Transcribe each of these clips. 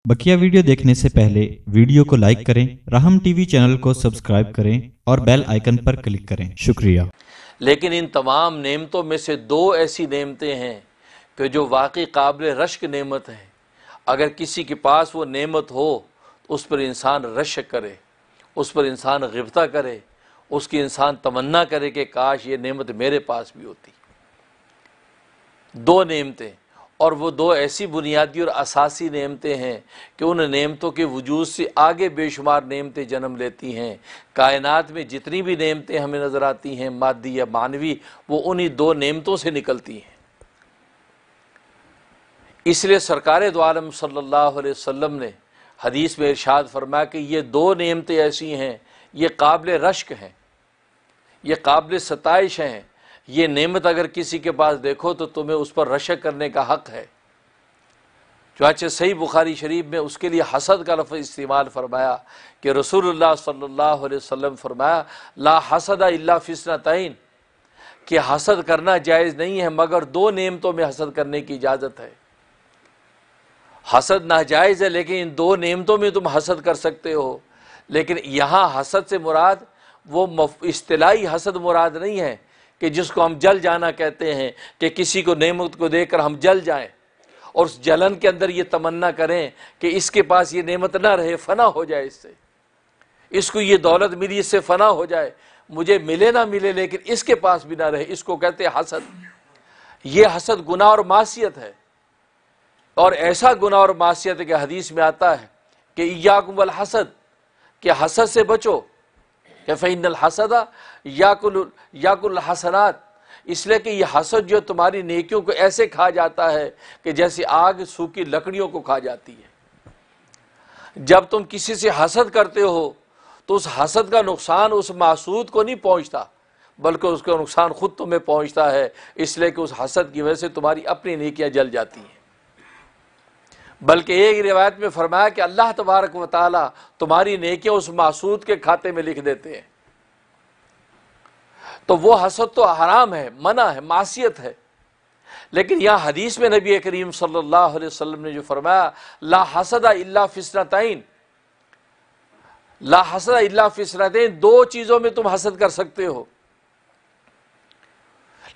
बकिया video देखने से पहले वीडियो को लाइक करें, राहम टीवी चैनल को सब्सक्राइब करें और बेल आइकन पर क्लिक करें। शुक्रिया। लेकिन इन तमाम नेमतों में से दो ऐसी नेमतें हैं कि जो वाकई काबिल रश्क नेमत हैं। अगर किसी के पास वो नेमत हो तो उस पर इंसान रश्क करे, उस पर इंसान गिफ्ता करे, उसकी इंसान तमन्ना करे कि काश ये नेमत मेरे पास भी होती। दो नेमतें, और वो दो ऐसी बुनियादी और असासी नेमतें हैं कि उन नेमतों के वजूद से आगे बेशुमार नेमतें जन्म लेती हैं। कायनात में जितनी भी नेमतें हमें नज़र आती हैं, मादी या मानवी, वो उन्हीं दो नेमतों से निकलती हैं। इसलिए सरकार दो आलम सल्लल्लाहु अलैहि वसल्लम ने हदीस में इरशाद फरमाया कि ये दो नेमतें ऐसी हैं, ये काबिल रश्क हैं, ये काबिल सताइश हैं। ये नेमत अगर किसी के पास देखो तो तुम्हें उस पर रशक करने का हक़ है। चुनांचे सही बुखारी शरीफ में उसके लिए हसद का लफ्ज़ इस्तेमाल फरमाया कि रसूलुल्लाह सल्लल्लाहु अलैहि वसल्लम फरमाया, ला हसदा इल्ला फिस्नतैन, कि हसद करना जायज़ नहीं है मगर दो नेमतों में हसद करने की इजाज़त है। हसद नाजायज़ है लेकिन इन दो नेमतों में तुम हसद कर सकते हो। लेकिन यहाँ हसद से मुराद वो इस्तिलाही हसद मुराद नहीं है कि जिसको हम जल जाना कहते हैं, कि किसी को नेमत को देखकर हम जल जाएं और उस जलन के अंदर ये तमन्ना करें कि इसके पास ये नेमत ना रहे, फना हो जाए इससे, इसको ये दौलत मिली इससे फना हो जाए, मुझे मिले ना मिले लेकिन इसके पास भी ना रहे। इसको कहते हैं हसद। ये हसद गुनाह और मासियत है, और ऐसा गुनाह और मासियत है कि हदीस में आता है कि इय्याकुम वल हसद, कि हसद से बचो, कि फ़इन्नल हसदा याकुल हसनात, इसलिए कि यह हसद जो तुम्हारी नेकियों को ऐसे खा जाता है कि जैसे आग सूखी लकड़ियों को खा जाती है। जब तुम किसी से हसद करते हो तो उस हसद का नुकसान उस मासूद को नहीं पहुंचता, बल्कि उसका नुकसान खुद तुम्हें पहुंचता है, इसलिए कि उस हसद की वजह से तुम्हारी अपनी नेकियां जल जाती हैं। बल्कि एक रिवायत में फरमाया कि अल्लाह तबारक व तआला तुम्हारी नेकियां उस मासूद के खाते में लिख देते हैं। तो वो हसद तो हराम है, मना है, मासियत है। लेकिन यहाँ हदीस में नबी करीम सल्लल्लाहु अलैहि वसल्लम ने जो फरमाया, ला हसदा इल्ला फिस्नतैन, ला हसदा इल्ला फिस्नतैन, दो चीज़ों में तुम हसद कर सकते हो।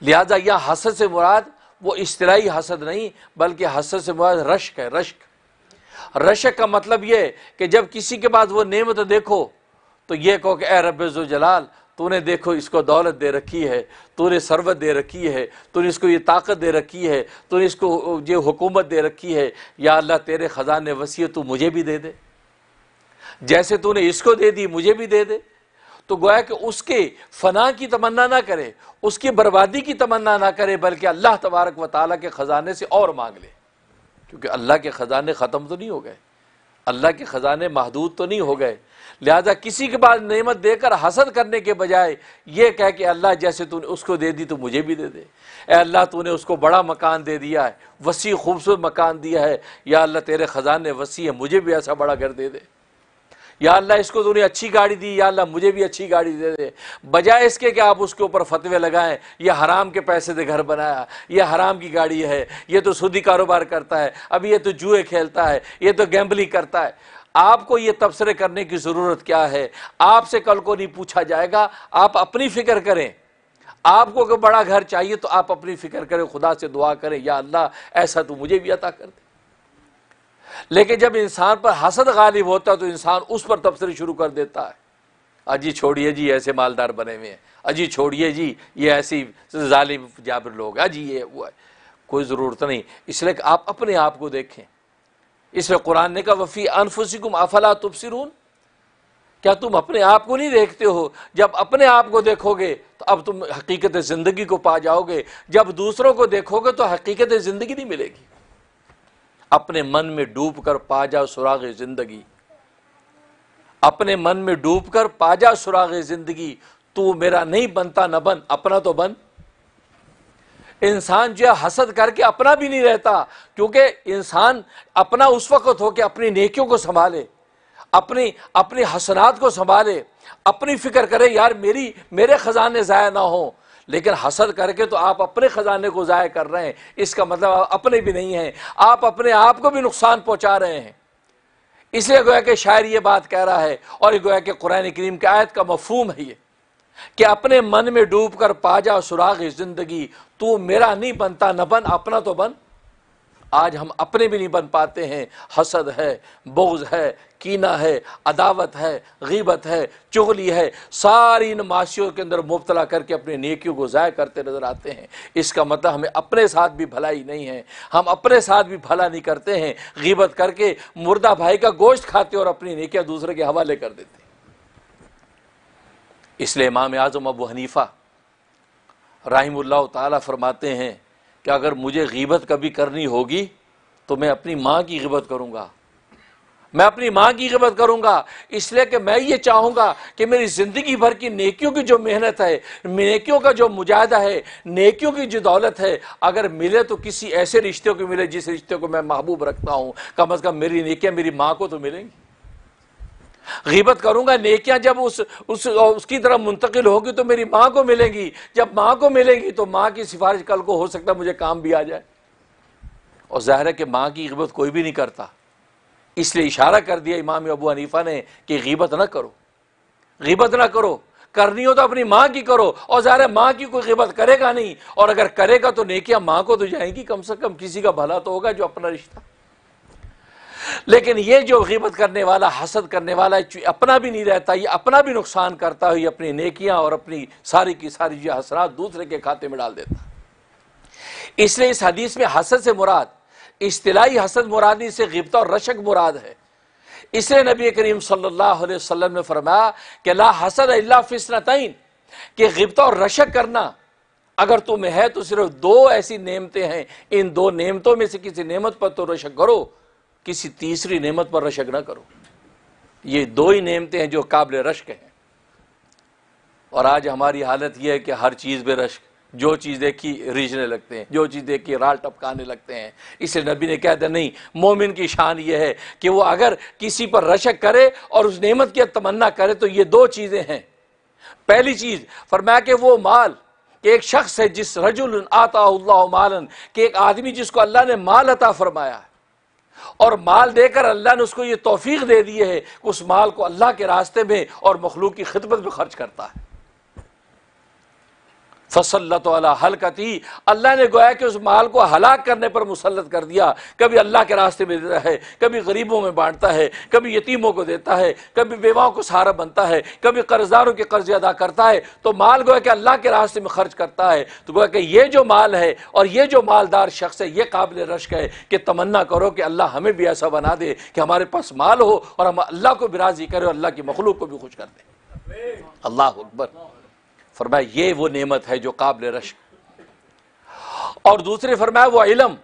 लिहाजा यहाँ हसद से मुराद वो इस्तिलाही हसद नहीं, बल्कि हसद से मुराद रश्क है। रश्क का मतलब ये कि जब किसी के पास वो नेमत देखो तो ये कहो कि ए रब्बे ज़ुल जलाल, तूने देखो इसको दौलत दे रखी है, तूने सरवत दे रखी है, तूने इसको ये ताकत दे रखी है, तूने इसको ये हुकूमत दे रखी है, या अल्लाह तेरे ख़जाने वसी है, तू मुझे भी दे दे, जैसे तूने इसको दे दी मुझे भी दे दे। तो गोया कि उसके फना की तमन्ना ना करे, उसकी बर्बादी की तमन्ना ना करे, बल्कि अल्लाह तबारक व तआला के ख़जाने से और मांग ले, क्योंकि अल्लाह के ख़जाने ख़त्म तो नहीं हो गए, अल्लाह के ख़जाने महदूद तो नहीं हो गए। लिहाजा किसी के पास नेमत देकर हसद करने के बजाय ये कह कि अल्लाह जैसे तूने उसको दे दी तो मुझे भी दे दे, ए अल्लाह तूने उसको बड़ा मकान दे दिया है, वसी खूबसूरत मकान दिया है, या अल्लाह तेरे ख़जाने वसी है, मुझे भी ऐसा बड़ा घर दे दे, या अल्लाह इसको तूने अच्छी गाड़ी दी, या अल्लाह मुझे भी अच्छी गाड़ी दे दे। बजाय इसके कि आप उसके ऊपर फतवे लगाएं, ये हराम के पैसे से घर बनाया, ये हराम की गाड़ी है, ये तो सूदी कारोबार करता है, अब ये तो जुए खेलता है, ये तो गैम्बलिंग करता है। आपको ये तबसरे करने की ज़रूरत क्या है? आपसे कल को नहीं पूछा जाएगा, आप अपनी फ़िक्र करें। आपको अगर बड़ा घर चाहिए तो आप अपनी फ़िक्र करें, खुदा से दुआ करें, या अल्लाह ऐसा तो मुझे भी अता कर दे। लेकिन जब इंसान पर हसद गालिब होता है तो इंसान उस पर तबसरे शुरू कर देता है, अजी छोड़िए जी ऐसे मालदार बने हुए हैं, अजी छोड़िए जी ये ऐसी जालिम जाबिर लोग, अजी ये वो है। कोई ज़रूरत नहीं, इसलिए कि आप अपने आप को देखें। इसलिए कुरान ने कहा वफ़ी अनफुसिकुम अफला तुबसिरून, क्या तुम अपने आप को नहीं देखते हो? जब अपने आप को देखोगे तो अब तुम हकीकत ज़िंदगी को पा जाओगे, जब दूसरों को देखोगे तो हकीकत ज़िंदगी नहीं मिलेगी। अपने मन में डूब कर पा जा सुराग ज़िंदगी, अपने मन में डूब कर पा जा सुराग ज़िंदगी, तू मेरा नहीं बनता न बन, अपना तो बन। इंसान जो है हसद करके अपना भी नहीं रहता, क्योंकि इंसान अपना उस वक्त हो कि अपनी नेकियों को संभाले, अपनी हसनात को संभाले, अपनी फिक्र करे यार मेरे खजाने ज़ाया ना हो। लेकिन हसद करके तो आप अपने खजाने को ज़ाया कर रहे हैं, इसका मतलब आप अपने भी नहीं हैं, आप अपने आप को भी नुकसान पहुंचा रहे हैं। اس لیے گویا کہ شاعر یہ بات کہہ رہا ہے، اور یہ گویا کہ قرآن کریم کی آیت کا مفہوم ہے یہ کہ اپنے من میں ڈوب کر پا جا سراغ زندگی، تو میرا نہیں بنتا نہ بن، اپنا تو بن۔ آج ہم اپنے بھی نہیں بن پاتے ہیں، حسد ہے، بغض ہے، کینہ ہے، عداوت ہے، غیبت ہے، چغلی ہے، ساری ان معاشیوں کے اندر مبتلا کر کے اپنے نیکیوں کو ضائع کرتے نظر آتے ہیں۔ اس کا مطلب ہمیں اپنے ساتھ بھی بھلائی نہیں ہے، ہم اپنے ساتھ بھی بھلا نہیں کرتے ہیں، غیبت کر کے مردہ بھائی کا گوشت کھاتے اور اپنی نیکیاں دوسرے کے حوالے کر دیتے۔ اس لیے امام اعظم ابو حنیفہ رحمہ اللہ تعالیٰ فرماتے ہیں کہ اگر مجھے غیبت کبھی کرنی ہوگی تو میں اپنی ماں کی غیبت کروں گا، میں اپنی ماں کی غیبت کروں گا، اس لیے کہ میں یہ چاہوں گا کہ میری زندگی بھر کی نیکیوں کی جو محنت ہے، نیکیوں کا جو مجاہدہ ہے، نیکیوں کی جو دولت ہے، اگر ملے تو کسی ایسے رشتے کو ملے جس رشتے کو میں محبوب رکھتا ہوں، کم از کم میری نیکیاں میری ماں کو تو ملیں گی۔ غیبت کروں گا، نیکیاں جب اس کی طرف منتقل ہوگی تو میری ماں کو ملیں گی، جب ماں کو ملیں گی تو ماں کی سفارش کل کو ہو سکتا ہے مجھے کام بھی آ جائے، اور ظاہر ہے کہ ماں کی غیبت کوئی بھی نہیں کرتا۔ اس لیے اشارہ کر دیا امام ابو حنیفہ نے کہ غیبت نہ کرو، غیبت نہ کرو، کرنی ہو تو اپنی ماں کی کرو، اور ظاہر ہے ماں کی کوئی غیبت کرے گا نہیں، اور اگر کرے گا تو نیکیاں ماں کو تو جائیں گی، کم سے کم کسی کا بھلا تو ہوگا جو اپنا رشتہ۔ لیکن یہ جو غیبت کرنے والا، حسد کرنے والا، اپنا بھی نہیں رہتا، یہ اپنا بھی نقصان کرتا ہے، یہ اپنی نیکیاں اور اپنی ساری کی ساری جو حسنات دوسرے کے کھاتے میں ڈال دیتا۔ اس لیے اس حدیث میں حسد سے مراد اصطلاحی حسد مرادی سے غیبت اور رشک مراد ہے۔ اس لیے نبی کریم صلی اللہ علیہ وسلم نے فرمایا کہ لا حسد الا فی اثنتین، کہ غیبت اور رشک کرنا اگر تمہیں ہے تو صرف دو ایسی نعمتیں ہیں، ان دو نعمتوں میں سے کسی نعمت پر تو رشک کرو، کسی تیسری نعمت پر رشک نہ کرو۔ یہ دو ہی نعمتیں ہیں جو قابل رشک ہیں، اور آج ہماری حالت یہ ہے کہ ہر چیز بے رشک، جو چیز دیکھی ریجنے لگتے ہیں، جو چیز دیکھی رال ٹپکانے لگتے ہیں۔ اس لیے نبی نے کہا تھا نہیں، مومن کی شان یہ ہے کہ وہ اگر کسی پر رشک کرے اور اس نعمت کی تمنا کرے تو یہ دو چیزیں ہیں۔ پہلی چیز فرمایا کہ وہ مال، کہ ایک شخص ہے جس رجل آتا اللہ مالا، کہ ایک آدمی جس کو اللہ نے مال عطا فرمایا ہے، اور مال دے کر اللہ نے اس کو یہ توفیق دے دی ہے کہ اس مال کو اللہ کے راستے میں اور مخلوق کی خدمت میں خرچ کرتا ہے۔ فصلت علی حلقتی، اللہ نے گویا کہ اس مال کو ہلاک کرنے پر مسلط کر دیا، کبھی اللہ کے راستے میں دیتا ہے، کبھی غریبوں میں بانٹتا ہے، کبھی یتیموں کو دیتا ہے، کبھی بیواؤں کو سہارا بنتا ہے، کبھی قرضداروں کے قرض ادا کرتا ہے، تو مال گویا کہ اللہ کے راستے میں خرچ کرتا ہے۔ تو گویا کہ یہ جو مال ہے اور یہ جو مالدار شخص ہے، یہ قابل رشک ہے کہ تمنا کرو کہ اللہ ہمیں بھی ایسا بنا دے کہ ہمارے پاس مال ہو اور ہم اللہ کو بھی راضی کرے اور اللہ کی مخلوق کو بھی خوش کر دیں۔ اللہ اکبر۔ فرمایا یہ وہ نعمت ہے جو قابل رشک۔ اور دوسرے فرمایا وہ علم،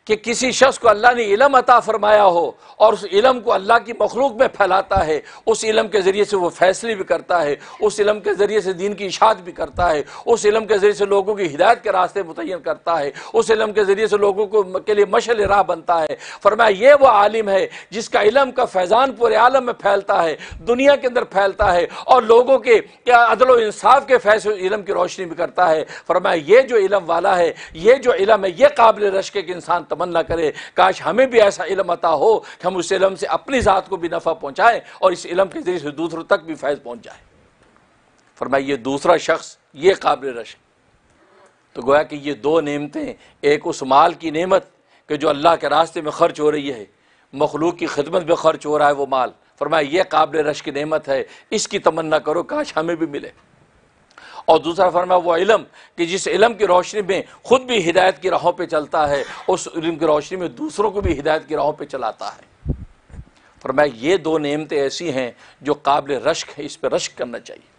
کہ کسی شخص کو اللہ نے علم عطا فرمایا ہو اور اس علم کو اللہ کی مخلوق میں پھیلاتا ہے، اس علم کے ذریعے سے وہ فیصلے بھی کرتا ہے، اس علم کے ذریعے سے دین کی اشاعت بھی کرتا ہے، اس علم کے ذریعے سے لوگوں کی ہدایت کے راستے متعین کرتا ہے، اس علم کے ذریعے سے لوگوں کو کے لیے مشعل راہ بنتا ہے۔ فرمایا یہ وہ عالم ہے جس کا علم کا فیضان پورے عالم میں پھیلتا ہے، دنیا کے اندر پھیلتا ہے، اور لوگوں کے عدل و انصاف کے فیصلے علم کی روشنی بھی کرتا ہے۔ فرمایا یہ جو علم والا ہے، یہ جو علم ہے، یہ قابل رشک ہے کہ انسان تمنا کرے کاش ہمیں بھی ایسا علم عطا ہو کہ ہم اس علم سے اپنی ذات کو بھی نفع پہنچائیں اور اس علم کے ذریعے سے دوسروں تک بھی فیض پہنچ جائے۔ فرمایا یہ دوسرا شخص یہ قابل رشک۔ تو گویا کہ یہ دو نعمتیں، ایک اس مال کی نعمت کہ جو اللہ کے راستے میں خرچ ہو رہی ہے، مخلوق کی خدمت میں خرچ ہو رہا ہے وہ مال، فرمایا یہ قابل رشک نعمت ہے، اس کی تمنا کرو کاش ہمیں بھی ملے۔ اور دوسرا فرمایا وہ علم کہ جس علم کی روشنی میں خود بھی ہدایت کی راہوں پہ چلتا ہے، اس علم کی روشنی میں دوسروں کو بھی ہدایت کی راہوں پہ چلاتا ہے۔ فرمایا یہ دو نعمتیں ایسی ہیں جو قابل رشک ہے، اس پہ رشک کرنا چاہیے۔